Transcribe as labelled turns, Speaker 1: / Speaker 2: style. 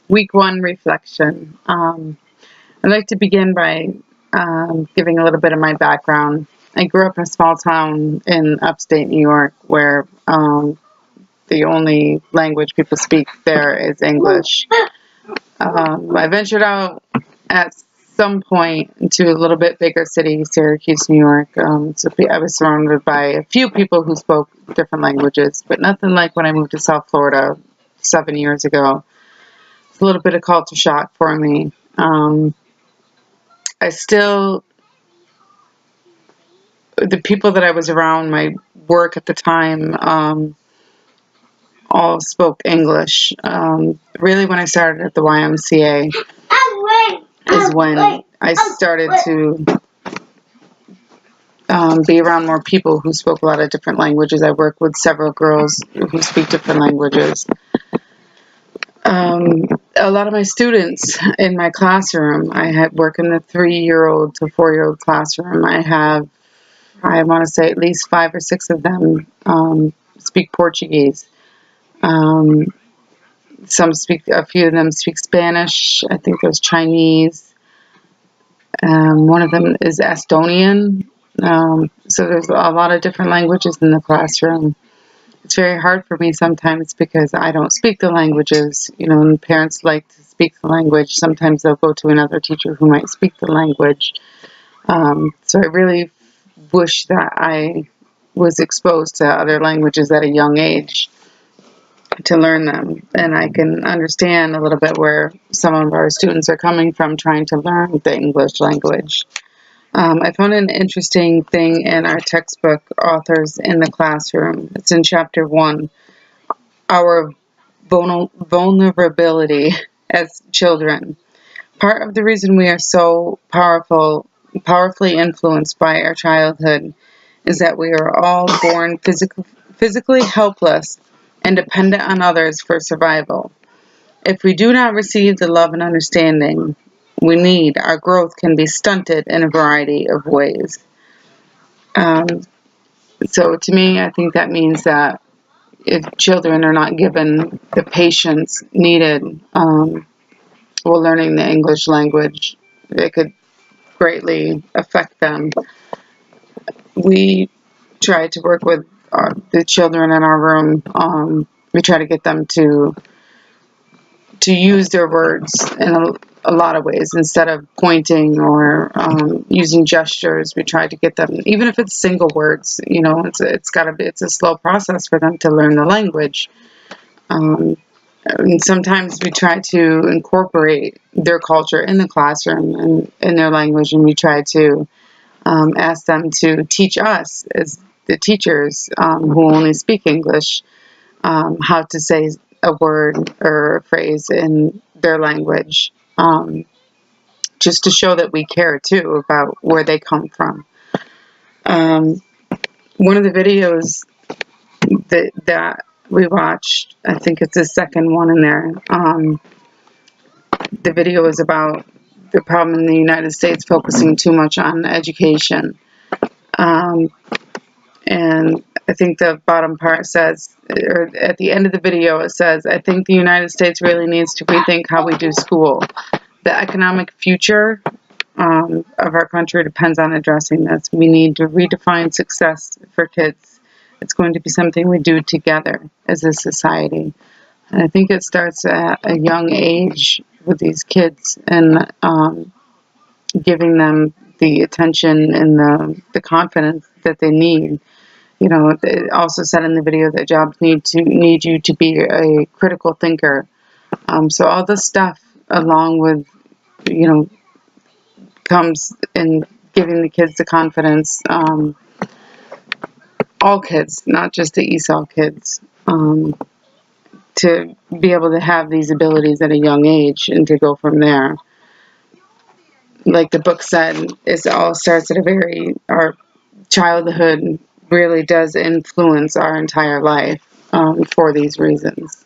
Speaker 1: Week one reflection. I'd like to begin by giving a little bit of my background. I grew up in a small town in upstate New York where the only language people speak there is English. I ventured out at some point into a little bit bigger city, Syracuse, New York. So I was surrounded by a few people who spoke different languages, but nothing like when I moved to South Florida 7 years ago. It's a little bit of culture shock for me. I still, the people that I was around, my work at the time, all spoke English. Really, when I started at the YMCA is when I started to be around more people who spoke a lot of different languages. I work with several girls who speak different languages. A lot of my students in my classroom, I work in the 3-year-old to 4-year-old classroom. I want to say at least 5 or 6 of them speak Portuguese. A few of them speak Spanish. I think there's Chinese. One of them is Estonian. So there's a lot of different languages in the classroom. It's very hard for me sometimes because I don't speak the languages, and parents like to speak the language. Sometimes they'll go to another teacher who might speak the language. So I really wish that I was exposed to other languages at a young age to learn them. And I can understand a little bit where some of our students are coming from trying to learn the English language. I found an interesting thing in our textbook, Authors in the Classroom. It's in chapter 1, our vulnerability as children. Part of the reason we are so powerfully influenced by our childhood is that we are all born physically helpless and dependent on others for survival. If we do not receive the love and understanding we need, our growth can be stunted in a variety of ways. So to me, I think that means that if children are not given the patience needed while learning the English language, it could greatly affect them. We try to work with the children in our room. We try to get them to use their words in a lot of ways. Instead of pointing or using gestures, we try to get them, even if it's single words, it's a slow process for them to learn the language. And sometimes we try to incorporate their culture in the classroom and in their language, and we try to ask them to teach us as the teachers who only speak English how to say a word or a phrase in their language, just to show that we care too about where they come from. One of the videos that we watched, I think it's the second one in there, the video is about the problem in the United States focusing too much on education. And I think the bottom part says, or at the end of the video, it says, I think the United States really needs to rethink how we do school. The economic future of our country depends on addressing this. We need to redefine success for kids. It's going to be something we do together as a society. And I think it starts at a young age with these kids and giving them the attention and the confidence that they need. It also said in the video that jobs need you to be a critical thinker. So all this stuff, along with, comes in giving the kids the confidence. All kids, not just the ESOL kids, to be able to have these abilities at a young age and to go from there. Like the book said, it all starts at our childhood really does influence our entire life for these reasons.